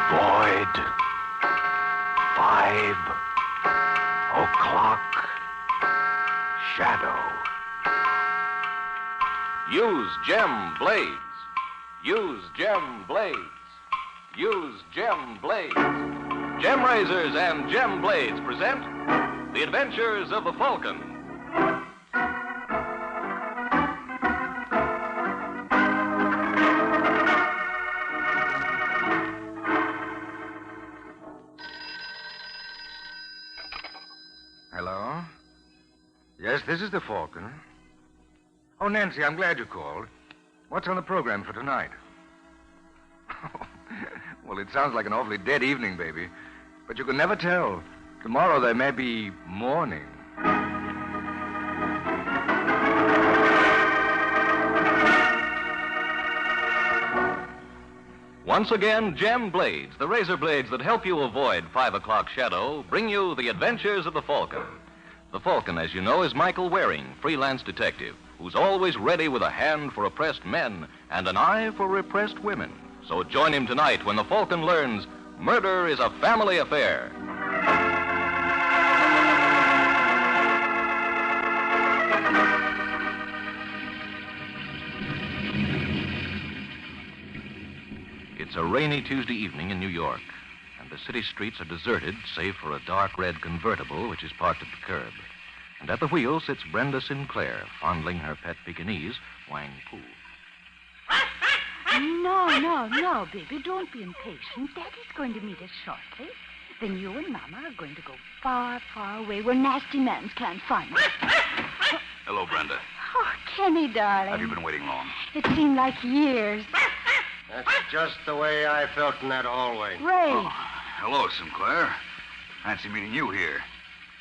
Void. 5 o'clock. Shadow. Use Gem Blades. Use Gem Blades. Use Gem Blades. Gem Razors and Gem Blades present The Adventures of the Falcon. Hello? Yes, this is the Falcon. Oh, Nancy, I'm glad you called. What's on the program for tonight? Well, it sounds like an awfully dead evening, baby. But you can never tell. Tomorrow there may be morning. Once again, Gem Blades, the razor blades that help you avoid 5 o'clock shadow, bring you The Adventures of the Falcon. The Falcon, as you know, is Michael Waring, freelance detective, who's always ready with a hand for oppressed men and an eye for repressed women. So join him tonight when the Falcon learns murder is a family affair. It's a rainy Tuesday evening in New York, and the city streets are deserted, save for a dark red convertible which is parked at the curb. And at the wheel sits Brenda Sinclair, fondling her pet Pekingese, Wang Poo. No, baby, don't be impatient. Daddy's going to meet us shortly. Then you and Mama are going to go far, far away where nasty mans can't find us. Hello, Brenda. Oh, Kenny, darling. Have you been waiting long? It seemed like years. That's just the way I felt in that hallway. Ray. Oh, hello, Sinclair. Fancy meeting you here.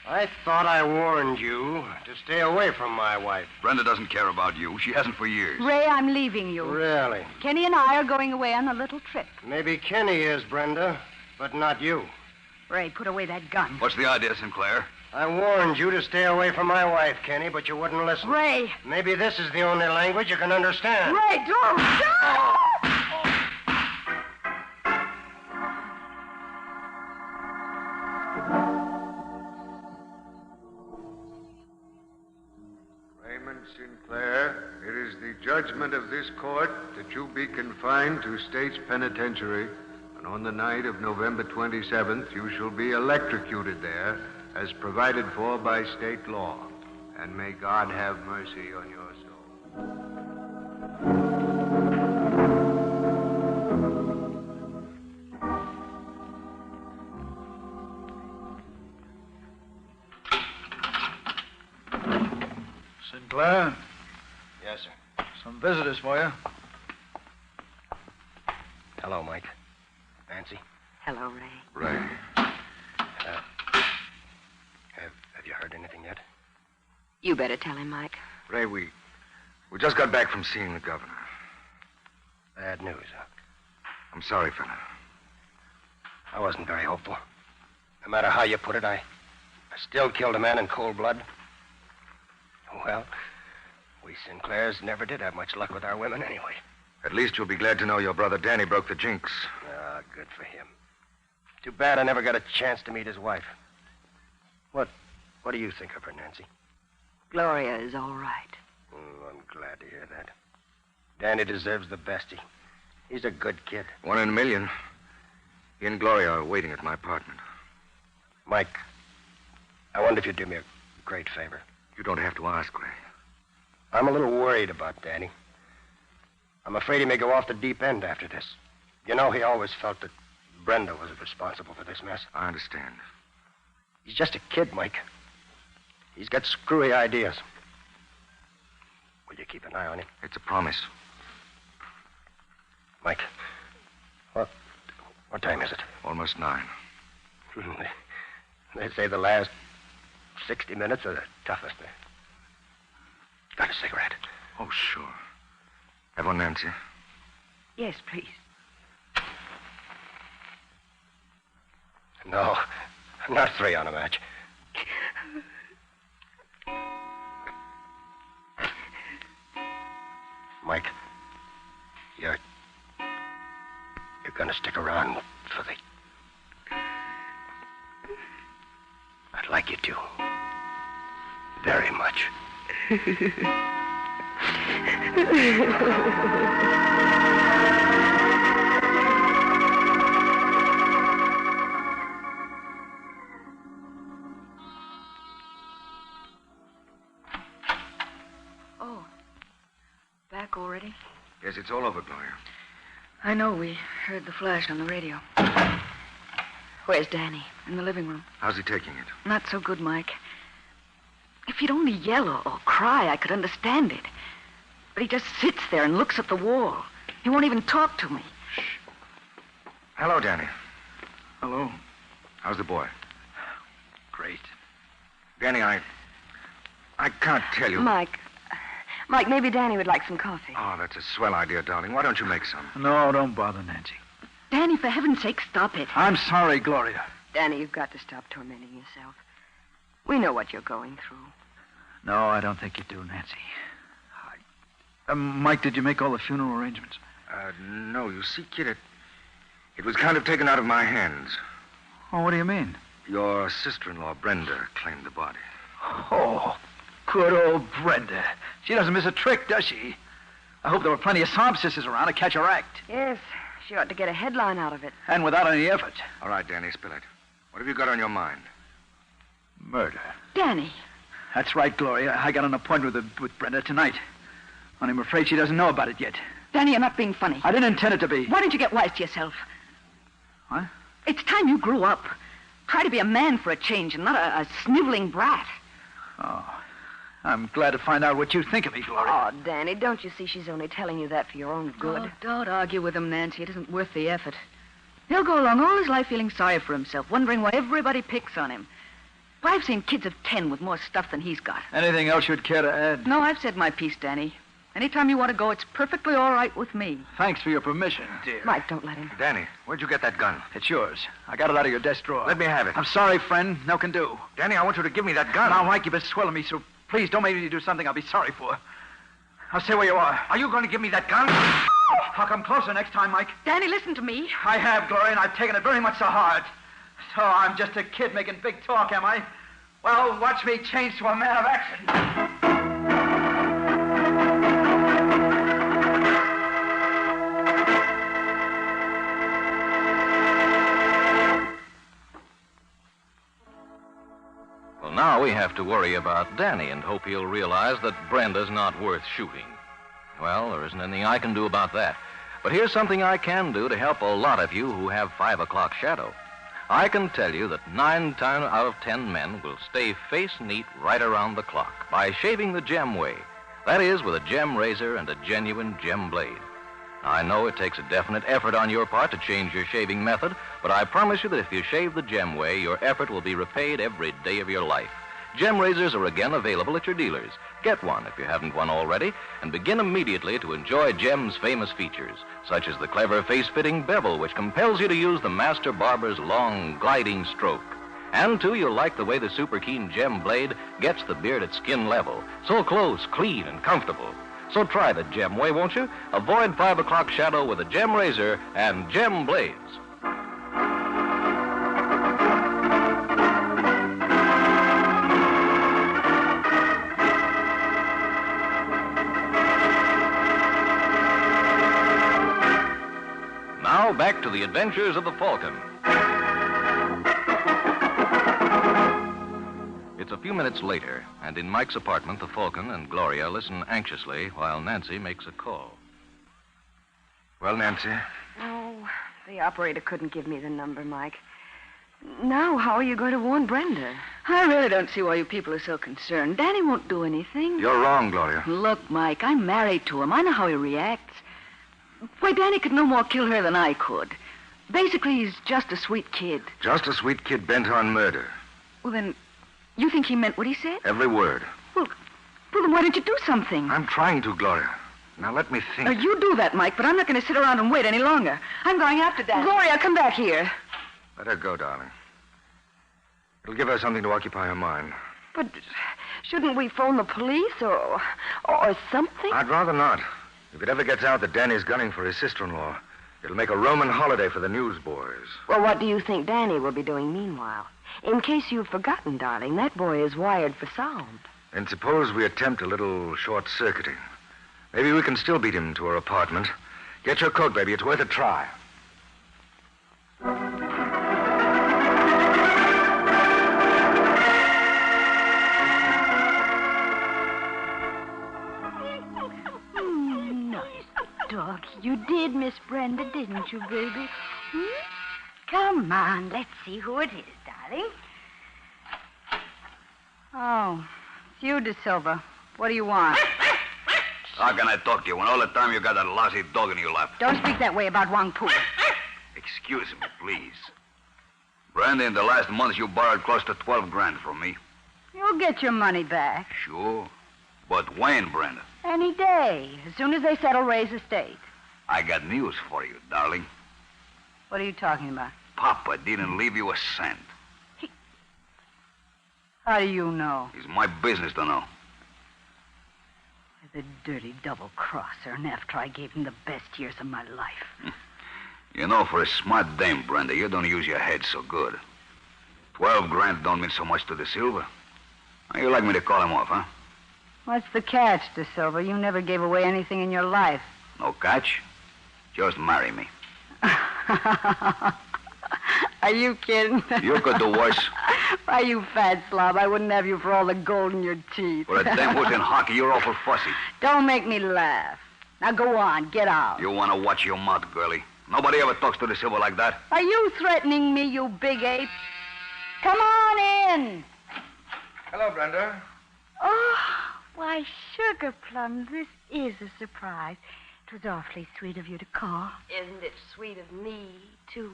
I thought I warned you to stay away from my wife. Brenda doesn't care about you. She hasn't for years. Ray, I'm leaving you. Really? Kenny and I are going away on a little trip. Maybe Kenny is, Brenda, but not you. Ray, put away that gun. What's the idea, Sinclair? I warned you to stay away from my wife, Kenny, but you wouldn't listen. Ray. Maybe this is the only language you can understand. Ray, don't. Raymond Sinclair, it is the judgment of this court that you be confined to State's Penitentiary, and on the night of November 27th, you shall be electrocuted there, as provided for by state law. And may God have mercy on your soul. Sinclair, Yes, sir. some visitors for you. Hello, Mike. Nancy. Hello, Ray. Ray. Have you heard anything yet? You better tell him, Mike. Ray, we just got back from seeing the governor. Bad news, huh? I'm sorry, fella. I wasn't very hopeful. No matter how you put it, I still killed a man in cold blood. Well, we Sinclairs never did have much luck with our women anyway. At least you'll be glad to know your brother Danny broke the jinx. Ah, good for him. Too bad I never got a chance to meet his wife. What do you think of her, Nancy? Gloria is all right. I'm glad to hear that. Danny deserves the best. He's a good kid. 1 in a million. He and Gloria are waiting at my apartment. Mike, I wonder if you'd do me a great favor. You don't have to ask, Ray. I'm a little worried about Danny. I'm afraid he may go off the deep end after this. You know, he always felt that Brenda was responsible for this mess. I understand. He's just a kid, Mike. He's got screwy ideas. Will you keep an eye on him? It's a promise. Mike, what time is it? Almost 9. They say the last 60 minutes are the toughest. Got a cigarette? Oh, sure. Have one, Nancy? Yes, please. No, not 3 on a match. Mike, you're gonna stick around for the... I'd like you to. Very much. Oh. Back already? Yes, it's all over, Gloria. I know. We heard the flash on the radio. Where's Danny? In the living room. How's he taking it? Not so good, Mike. If he'd only yell or cry, I could understand it. But he just sits there and looks at the wall. He won't even talk to me. Shh. Hello, Danny. Hello. How's the boy? Great. Danny, I can't tell you. Mike, maybe Danny would like some coffee. Oh, that's a swell idea, darling. Why don't you make some? No, don't bother, Nancy. Danny, for heaven's sake, stop it. I'm sorry, Gloria. Danny, you've got to stop tormenting yourself. We know what you're going through. No, I don't think you do, Nancy. Mike, did you make all the funeral arrangements? No. You see, kid, it was kind of taken out of my hands. Oh, what do you mean? Your sister-in-law, Brenda, claimed the body. Oh, good old Brenda. She doesn't miss a trick, does she? I hope there were plenty of sob sisters around to catch her act. Yes, she ought to get a headline out of it. And without any effort. All right, Danny, spill it. What have you got on your mind? Murder. Danny. That's right, Gloria. I got an appointment with Brenda tonight. And I'm afraid she doesn't know about it yet. Danny, you're not being funny. I didn't intend it to be. Why don't you get wise to yourself? What? It's time you grew up. Try to be a man for a change and not a sniveling brat. Oh, I'm glad to find out what you think of me, Gloria. Oh, Danny, don't you see she's only telling you that for your own good? Oh, don't argue with him, Nancy. It isn't worth the effort. He'll go along all his life feeling sorry for himself, wondering why everybody picks on him. Why, I've seen kids of 10 with more stuff than he's got. Anything else you'd care to add? No, I've said my piece, Danny. Anytime you want to go, it's perfectly all right with me. Thanks for your permission, dear. Mike, don't let him. Danny, where'd you get that gun? It's yours. I got it out of your desk drawer. Let me have it. I'm sorry, friend. No can do. Danny, I want you to give me that gun. Now, Mike, you've been swelling me, so please don't make me do something I'll be sorry for. I'll stay where you are. Are you going to give me that gun? I'll come closer next time, Mike. Danny, listen to me. I have, Gloria, and I've taken it very much to heart. So I'm just a kid making big talk, am I? Well, watch me change to a man of action. Well, now we have to worry about Danny and hope he'll realize that Brenda's not worth shooting. Well, there isn't anything I can do about that. But here's something I can do to help a lot of you who have 5 o'clock shadow. I can tell you that 9 out of 10 men will stay face neat right around the clock by shaving the gem way. That is, with a gem razor and a genuine gem blade. I know it takes a definite effort on your part to change your shaving method, but I promise you that if you shave the gem way, your effort will be repaid every day of your life. Gem razors are again available at your dealers. Get one if you haven't one already, and begin immediately to enjoy Gem's famous features, such as the clever face-fitting bevel, which compels you to use the master barber's long, gliding stroke. And, too, you'll like the way the super keen Gem blade gets the beard at skin level, so close, clean, and comfortable. So try the Gem way, won't you? Avoid 5 o'clock shadow with a Gem razor and Gem blades. Now back to the adventures of the Falcon. It's a few minutes later, and in Mike's apartment, the Falcon and Gloria listen anxiously while Nancy makes a call. Well, Nancy? Oh, the operator couldn't give me the number, Mike. Now, how are you going to warn Brenda? I really don't see why you people are so concerned. Danny won't do anything. You're wrong, Gloria. Look, Mike, I'm married to him. I know how he reacts. Why, Danny could no more kill her than I could. Basically, he's just a sweet kid. Just a sweet kid bent on murder. Well, then, you think he meant what he said? Every word. Well, then why don't you do something? I'm trying to, Gloria. Now, let me think. Now, you do that, Mike, but I'm not going to sit around and wait any longer. I'm going after Danny. Gloria, come back here. Let her go, darling. It'll give her something to occupy her mind. But shouldn't we phone the police or something? I'd rather not. If it ever gets out that Danny's gunning for his sister-in-law, It'll make a Roman holiday for the newsboys. Well, what do you think Danny will be doing meanwhile? In case you've forgotten, darling, that boy is wired for sound. And suppose we attempt a little short-circuiting. Maybe we can still beat him to her apartment. Get your coat, baby. It's worth a try. Dog, you did, Miss Brenda, didn't you, baby? Come on, let's see who it is, darling. Oh, it's you, De Silva. What do you want? How can I talk to you when all the time you got that lousy dog in your lap? Don't speak that way about Wang Pu. Excuse me, please. Brenda, in the last month you borrowed close to 12 grand from me. You'll get your money back. Sure. But when, Brenda? Any day, as soon as they settle Ray's estate. I got news for you, darling. What are you talking about? Papa didn't leave you a cent. How do you know? It's my business to know. The dirty double-crosser, and after I gave him the best years of my life. You know, for a smart dame, Brenda, you don't use your head so good. 12 grand don't mean so much to De Silva. How you like me to call him off, huh? What's the catch, De Silva? You never gave away anything in your life. No catch. Just marry me. Are you kidding? You could do worse. Why, you fat slob, I wouldn't have you for all the gold in your teeth. For a dame who's in hockey, you're awful fussy. Don't make me laugh. Now go on, get out. You want to watch your mouth, girlie. Nobody ever talks to De Silva like that. Are you threatening me, you big ape? Come on in. Hello, Brenda. Oh, why, Sugar Plum, this is a surprise. It was awfully sweet of you to call. Isn't it sweet of me, too?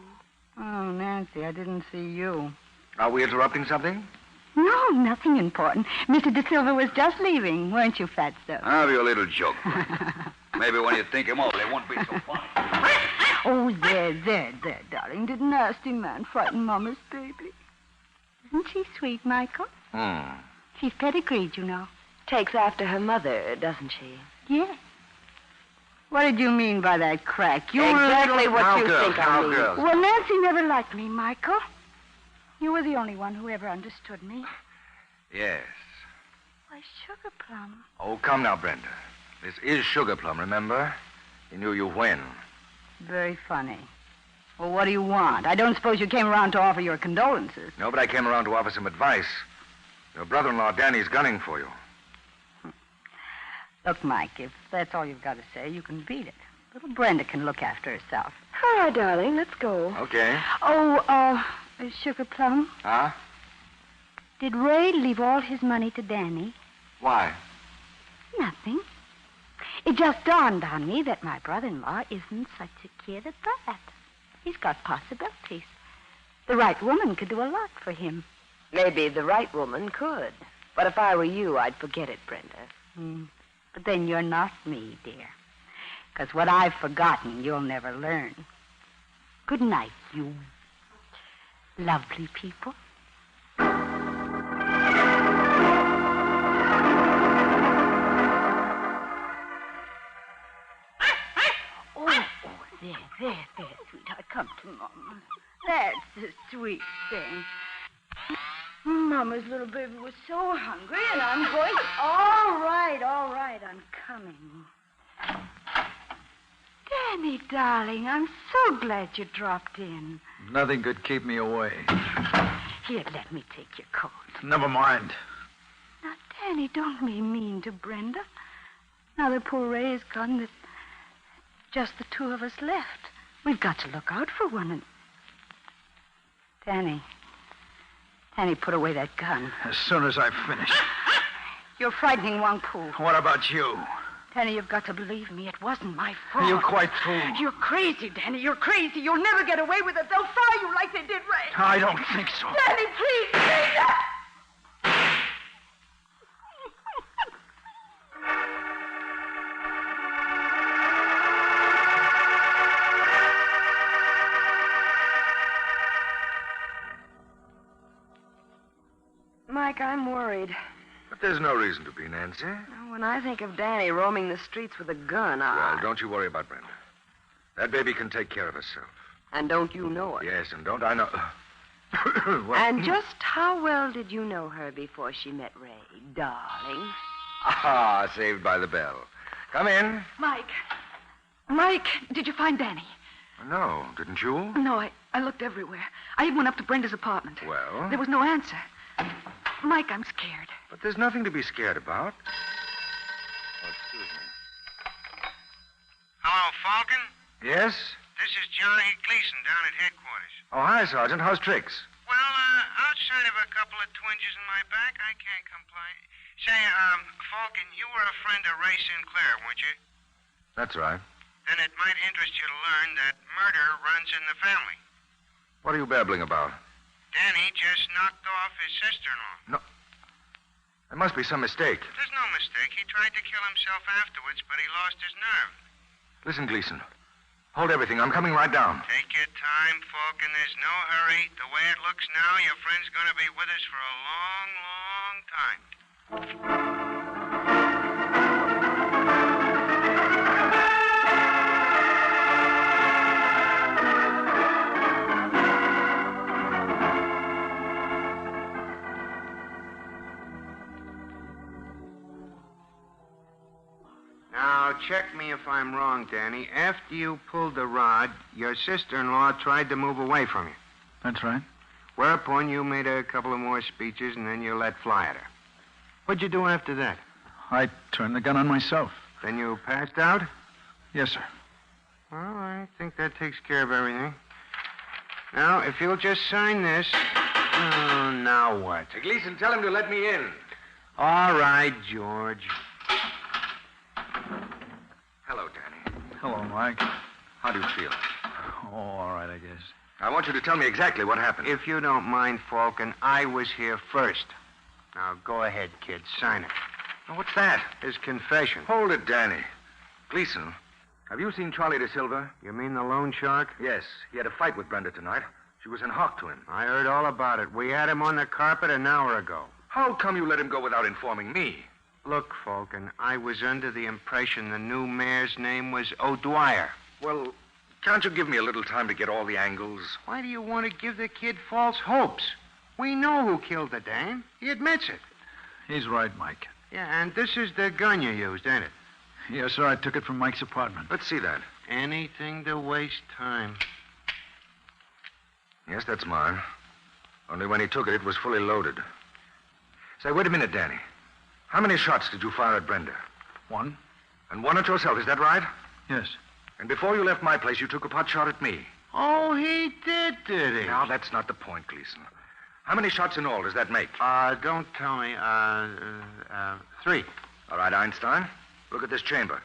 Oh, Nancy, I didn't see you. Are we interrupting something? No, nothing important. Mr. De Silva was just leaving, weren't you, Fatso? Have your little joke. Maybe when you think him over, they won't be so funny. Oh, there, darling. Did nasty man frighten Mama's baby? Isn't she sweet, Michael? She's pedigreed, you know. Takes after her mother, doesn't she? Yes. What did you mean by that crack? You Exactly what Now, you girls, think now, I mean. girls. Well, Nancy never liked me, Michael. You were the only one who ever understood me. Yes. Why, Sugar Plum. Oh, come now, Brenda. This is Sugar Plum, remember? He knew you when. Very funny. Well, what do you want? I don't suppose you came around to offer your condolences. No, but I came around to offer some advice. Your brother-in-law, Danny's gunning for you. Look, Mike, if that's all you've got to say, you can beat it. Little Brenda can look after herself. All right, darling, let's go. Okay. Oh, Sugar Plum, Huh? did Ray leave all his money to Danny? Why? Nothing. It just dawned on me that my brother-in-law isn't such a kid at that. He's got possibilities. The right woman could do a lot for him. Maybe the right woman could. But if I were you, I'd forget it, Brenda. But then you're not me, dear. Because what I've forgotten, you'll never learn. Good night, you lovely people. There, sweetheart. Come to Mama. That's the sweet thing. Mama's little baby was so hungry, and I'm going... All right, I'm coming. Danny, darling, I'm so glad you dropped in. Nothing could keep me away. Here, let me take your coat. Never mind. Now, Danny, don't be mean to Brenda. Now that poor Ray is gone, there's just the two of us left. We've got to look out for one and... Danny, put away that gun. As soon as I finish. You're frightening Wang Pu. What about you? Danny, you've got to believe me. It wasn't my fault. You're quite fool. You're crazy, Danny. You're crazy. You'll never get away with it. They'll fry you like they did Ray. I don't think so. Danny, please. Mike, I'm worried. But there's no reason to be, Nancy. When I think of Danny roaming the streets with a gun, Well, don't you worry about Brenda. That baby can take care of herself. And don't you know it? Yes, and don't I know... Well, And just how well did you know her before she met Ray, darling? Ah, saved by the bell. Come in. Mike. Mike, did you find Danny? No, didn't you? No, I looked everywhere. I even went up to Brenda's apartment. Well? There was no answer. Mike, I'm scared. But there's nothing to be scared about. Oh, excuse me. Hello, Falcon? Yes? This is Johnny Gleason down at headquarters. Oh, hi, Sergeant. How's tricks? Well, outside of a couple of twinges in my back, I can't complain. Say, Falcon, you were a friend of Ray Sinclair, weren't you? That's right. Then it might interest you to learn that murder runs in the family. What are you babbling about? Danny just knocked off his sister-in-law. No. There must be some mistake. There's no mistake. He tried to kill himself afterwards, but he lost his nerve. Listen, Gleason. Hold everything. I'm coming right down. Take your time, Falcon. There's no hurry. The way it looks now, your friend's going to be with us for a long, long time. Now, check me if I'm wrong, Danny. After you pulled the rod, your sister-in-law tried to move away from you. That's right. Whereupon you made a couple of more speeches, and then you let fly at her. What'd you do after that? I turned the gun on myself. Then you passed out? Yes, sir. Well, I think that takes care of everything. Now, if you'll just sign this... Oh, now what? Hey, Gleason, tell him to let me in. All right, George. Hello, Danny. Hello, Mike. How do you feel? Oh, all right, I guess. I want you to tell me exactly what happened. If you don't mind, Falcon, I was here first. Now, go ahead, kid. Sign it. Now, what's that? His confession. Hold it, Danny. Gleason, have you seen Charlie De Silva? You mean the loan shark? Yes. He had a fight with Brenda tonight. She was in hock to him. I heard all about it. We had him on the carpet an hour ago. How come you let him go without informing me? Look, Falcon, I was under the impression the new mayor's name was O'Dwyer. Well, can't you give me a little time to get all the angles? Why do you want to give the kid false hopes? We know who killed the dame. He admits it. He's right, Mike. Yeah, and this is the gun you used, ain't it? Yes, sir. I took it from Mike's apartment. Let's see that. Anything to waste time. Yes, that's mine. Only when he took it, it was fully loaded. Say, wait a minute, Danny. How many shots did you fire at Brenda? One? And one at yourself, is that right? Yes. And before you left my place, you took a pot shot at me. Oh, he did he? Now, that's not the point, Gleason. How many shots in all does that make? Don't tell me. 3. All right, Einstein. Look at this chamber.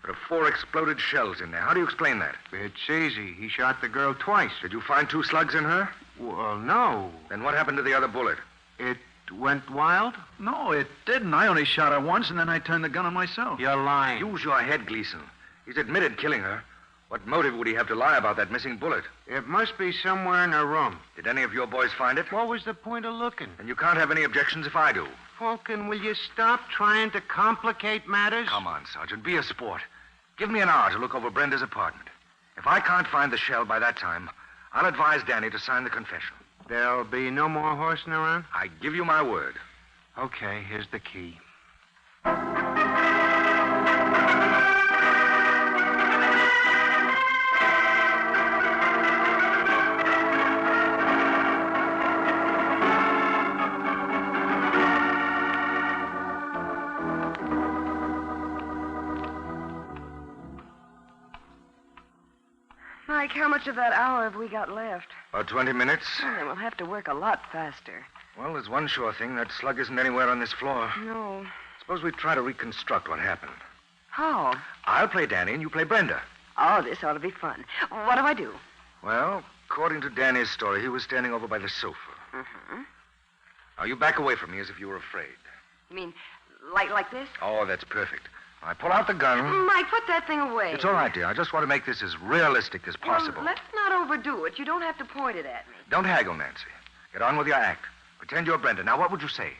There are 4 exploded shells in there. How do you explain that? It's easy. He shot the girl twice. Did you find 2 slugs in her? Well, no. Then what happened to the other bullet? It went wild? No, it didn't. I only shot her once, and then I turned the gun on myself. You're lying. Use your head, Gleason. He's admitted killing her. What motive would he have to lie about that missing bullet? It must be somewhere in her room. Did any of your boys find it? What was the point of looking? And you can't have any objections if I do. Falcon, will you stop trying to complicate matters? Come on, Sergeant. Be a sport. Give me an hour to look over Brenda's apartment. If I can't find the shell by that time, I'll advise Danny to sign the confession. There'll be no more horsing around? I give you my word. Okay, here's the key. Mike, how much of that hour have we got left? About 20 minutes. Well, then we'll have to work a lot faster. Well, there's one sure thing. That slug isn't anywhere on this floor. No. Suppose we try to reconstruct what happened. How? I'll play Danny and you play Brenda. Oh, this ought to be fun. What do I do? Well, according to Danny's story, he was standing over by the sofa. Mm-hmm. Now, you back away from me as if you were afraid. You mean like this? Oh, that's perfect. I pull out the gun. Mike, put that thing away. It's all right, dear. I just want to make this as realistic as possible. Well, let's not overdo it. You don't have to point it at me. Don't haggle, Nancy. Get on with your act. Pretend you're Brenda. Now, what would you say?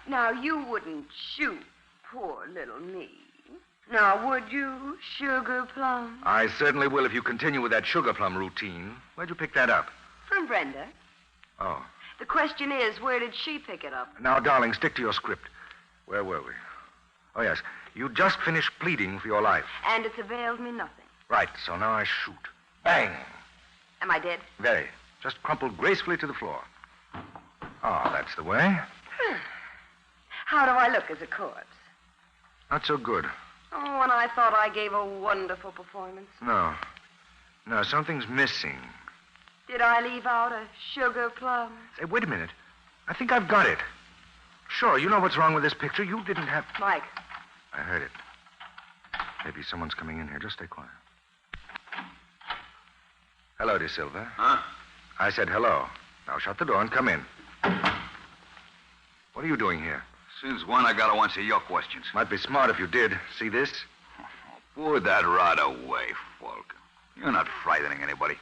Now, you wouldn't shoot poor little me. Now, would you, Sugar Plum? I certainly will if you continue with that sugar plum routine. Where'd you pick that up? From Brenda. Oh. The question is, where did she pick it up? Now, darling, stick to your script. Where were we? Oh, yes. You just finished pleading for your life. And it's availed me nothing. Right, so now I shoot. Bang! Am I dead? Very. Just crumpled gracefully to the floor. Oh, that's the way. How do I look as a corpse? Not so good. Oh, and I thought I gave a wonderful performance. No. No, something's missing. Did I leave out a sugar plum? Say, wait a minute. I think I've got it. Sure, you know what's wrong with this picture. You didn't have... Mike. I heard it. Maybe someone's coming in here. Just stay quiet. Hello, De Silva. Huh? I said hello. Now shut the door and come in. What are you doing here? Since when I gotta answer your questions? Might be smart if you did. See this? Put that rod away, Falcon. You're not frightening anybody.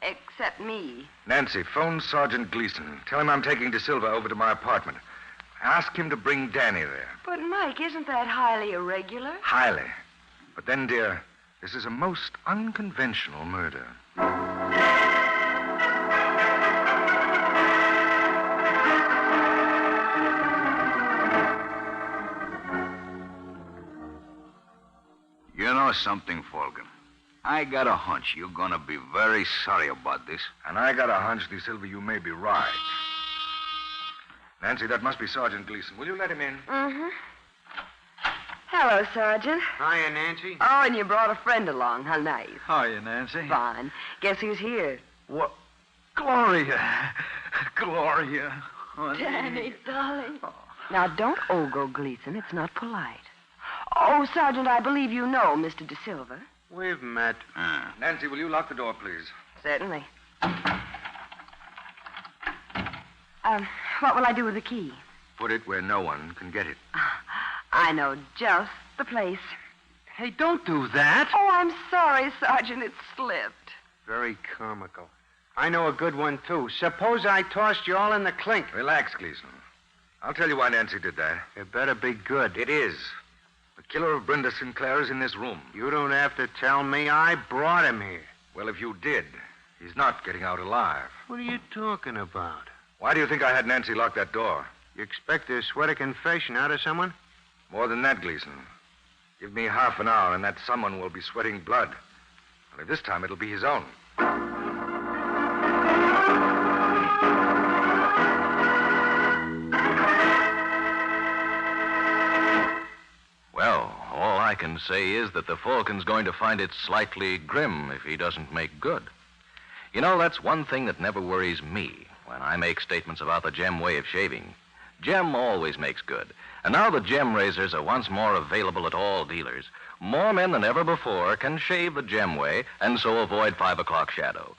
Except me. Nancy, phone Sergeant Gleason. Tell him I'm taking De Silva over to my apartment. Ask him to bring Danny there. But, Mike, isn't that highly irregular? Highly. But then, dear, this is a most unconventional murder. You know something, Falcon? I got a hunch you're gonna be very sorry about this. And I got a hunch, De Silva, you may be right. Nancy, that must be Sergeant Gleason. Will you let him in? Mm-hmm. Hello, Sergeant. Hiya, Nancy. Oh, and you brought a friend along. How nice. Hiya, Nancy. Fine. Guess who's here? What? Gloria. Gloria. Honey. Danny, darling. Now, don't ogle Gleason. It's not polite. Oh, Sergeant, I believe you know Mr. De Silva. We've met. Nancy, will you lock the door, please? Certainly. What will I do with the key? Put it where no one can get it. I know just the place. Hey, don't do that. Oh, I'm sorry, Sergeant. It slipped. Very comical. I know a good one, too. Suppose I tossed you all in the clink. Relax, Gleason. I'll tell you why Nancy did that. It better be good. It is. The killer of Brenda Sinclair is in this room. You don't have to tell me. I brought him here. Well, if you did, he's not getting out alive. What are you talking about? Why do you think I had Nancy lock that door? You expect to sweat a confession out of someone? More than that, Gleason. Give me half an hour, and that someone will be sweating blood. Only this time it'll be his own. Well, all I can say is that the Falcon's going to find it slightly grim if he doesn't make good. You know, that's one thing that never worries me when I make statements about the Gem way of shaving. Gem always makes good. And now the Gem razors are once more available at all dealers. More men than ever before can shave the Gem way and so avoid 5 o'clock shadow.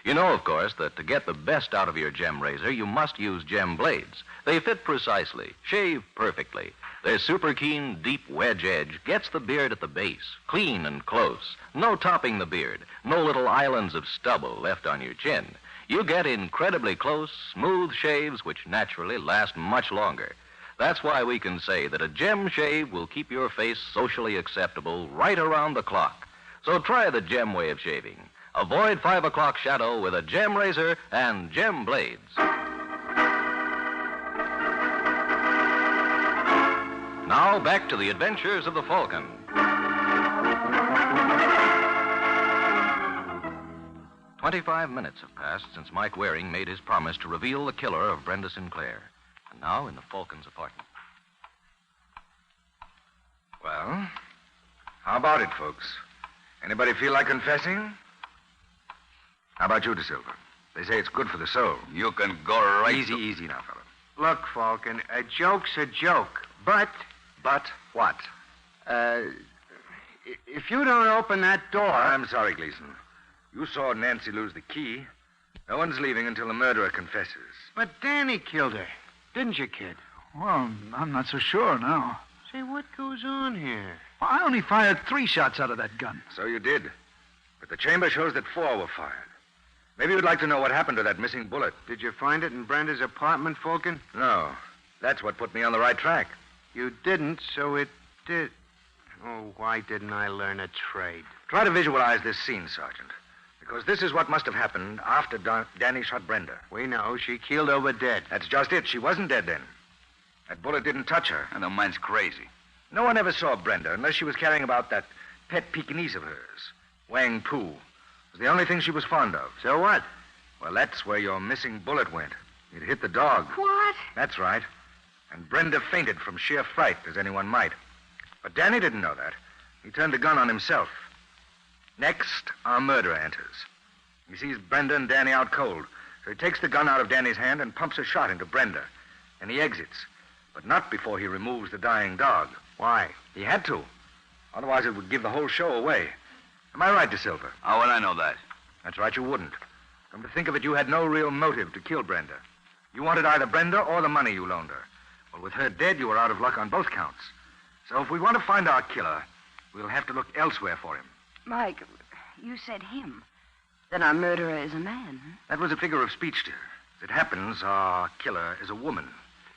You know, of course, that to get the best out of your Gem razor, you must use Gem blades. They fit precisely, shave perfectly. Their super keen, deep wedge edge gets the beard at the base, clean and close. No topping the beard, no little islands of stubble left on your chin. You get incredibly close, smooth shaves which naturally last much longer. That's why we can say that a Gem shave will keep your face socially acceptable right around the clock. So try the Gem way of shaving. Avoid 5 o'clock shadow with a Gem razor and Gem blades. Now back to the adventures of the Falcon. 25 minutes have passed since Mike Waring made his promise to reveal the killer of Brenda Sinclair. And now in the Falcon's apartment. Well, how about it, folks? Anybody feel like confessing? How about you, De Silva? They say it's good for the soul. You can go right... Easy now, fella. Look, Falcon, a joke's a joke. But what? if you don't open that door... I'm sorry, Gleason. You saw Nancy lose the key. No one's leaving until the murderer confesses. But Danny killed her. Didn't you, kid? Well, I'm not so sure now. Say, what goes on here? Well, I only fired 3 shots out of that gun. So you did. But the chamber shows that 4 were fired. Maybe you'd like to know what happened to that missing bullet. Did you find it in Brenda's apartment, Falcon? No. That's what put me on the right track. You didn't, so it did. Oh, why didn't I learn a trade? Try to visualize this scene, Sergeant. Because this is what must have happened after Danny shot Brenda. We know she keeled over dead. That's just it. She wasn't dead then. That bullet didn't touch her. And the man's crazy. No one ever saw Brenda unless she was carrying about that pet Pekingese of hers, Wang Pu. It was the only thing she was fond of. So what? Well, that's where your missing bullet went. It hit the dog. What? That's right. And Brenda fainted from sheer fright, as anyone might. But Danny didn't know that. He turned the gun on himself. Next, our murderer enters. He sees Brenda and Danny out cold, so he takes the gun out of Danny's hand and pumps a shot into Brenda. And he exits, but not before he removes the dying dog. Why? He had to. Otherwise, it would give the whole show away. Am I right, De Silva? How would I know that? That's right, you wouldn't. Come to think of it, you had no real motive to kill Brenda. You wanted either Brenda or the money you loaned her. Well, with her dead, you were out of luck on both counts. So if we want to find our killer, we'll have to look elsewhere for him. Mike, you said him. Then our murderer is a man. Huh? That was a figure of speech, dear. As it happens, our killer is a woman.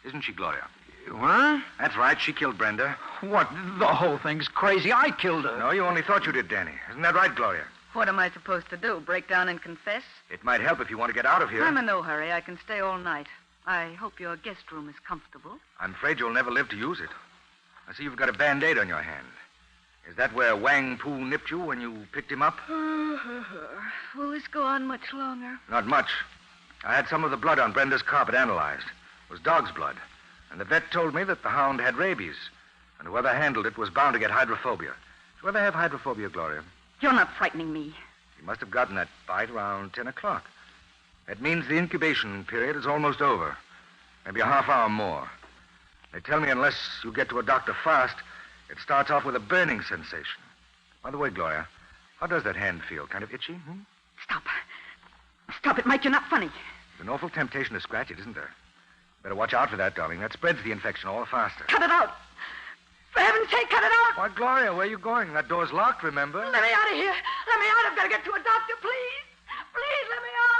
Isn't she, Gloria? What? That's right, she killed Brenda. What? The whole thing's crazy. I killed her. No, you only thought you did, Danny. Isn't that right, Gloria? What am I supposed to do? Break down and confess? It might help if you want to get out of here. I'm in no hurry. I can stay all night. I hope your guest room is comfortable. I'm afraid you'll never live to use it. I see you've got a Band-Aid on your hand. Is that where Wang Pu nipped you when you picked him up? Will this go on much longer? Not much. I had some of the blood on Brenda's carpet analyzed. It was dog's blood. And the vet told me that the hound had rabies. And whoever handled it was bound to get hydrophobia. Did you ever have hydrophobia, Gloria? You're not frightening me. You must have gotten that bite around 10 o'clock. That means the incubation period is almost over. Maybe a half hour more. They tell me unless you get to a doctor fast, it starts off with a burning sensation. By the way, Gloria, how does that hand feel? Kind of itchy? Stop. Stop it, Mike. You're not funny. It's an awful temptation to scratch it, isn't there? Better watch out for that, darling. That spreads the infection all the faster. Cut it out. For heaven's sake, cut it out. Why, Gloria, where are you going? That door's locked, remember? Let me out of here. Let me out. I've got to get to a doctor, please. Please, let me out.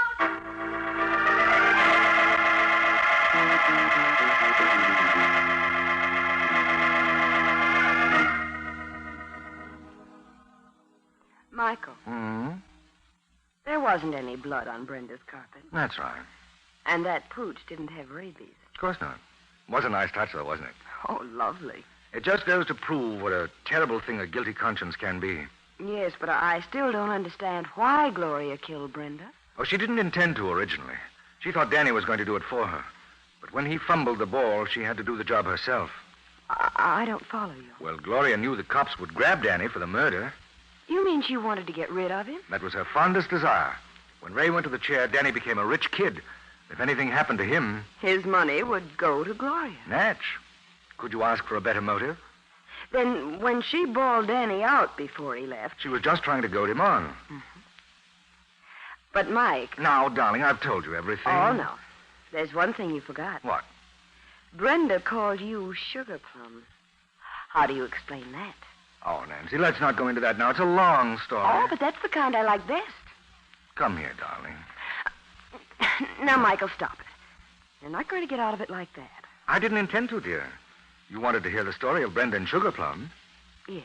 Michael, there wasn't any blood on Brenda's carpet. That's right. And that pooch didn't have rabies. Of course not. Was a nice touch, though, wasn't it? Oh, lovely. It just goes to prove what a terrible thing a guilty conscience can be. Yes, but I still don't understand why Gloria killed Brenda. Oh, she didn't intend to originally. She thought Danny was going to do it for her. But when he fumbled the ball, she had to do the job herself. I don't follow you. Well, Gloria knew the cops would grab Danny for the murder. You mean she wanted to get rid of him? That was her fondest desire. When Ray went to the chair, Danny became a rich kid. If anything happened to him... His money would go to Gloria. Natch. Could you ask for a better motive? Then when she bawled Danny out before he left... She was just trying to goad him on. Mm-hmm. But, Mike... Now, darling, I've told you everything. Oh, no. There's one thing you forgot. What? Brenda called you Sugar Plum. How do you explain that? Oh, Nancy, let's not go into that now. It's a long story. Oh, but that's the kind I like best. Come here, darling. Now, Michael, stop it. You're not going to get out of it like that. I didn't intend to, dear. You wanted to hear the story of Brenda and Sugar Plum. Yes.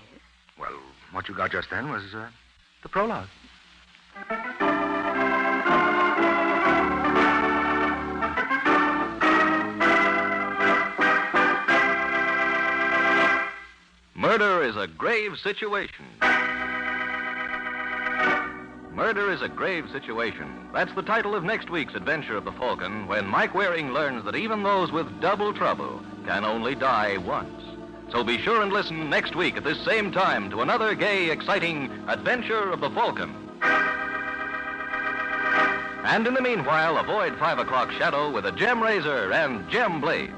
Well, what you got just then was the prologue. Murder is a grave situation. Murder is a grave situation. That's the title of next week's adventure of the Falcon, when Mike Waring learns that even those with double trouble can only die once. So be sure and listen next week at this same time to another gay, exciting adventure of the Falcon. And in the meanwhile, avoid 5 o'clock shadow with a gem razor and gem blades.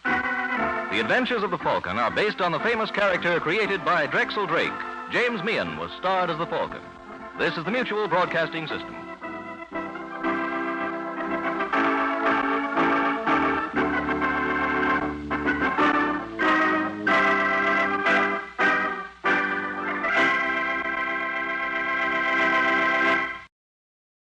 The Adventures of the Falcon are based on the famous character created by Drexel Drake. James Meehan was starred as the Falcon. This is the Mutual Broadcasting System.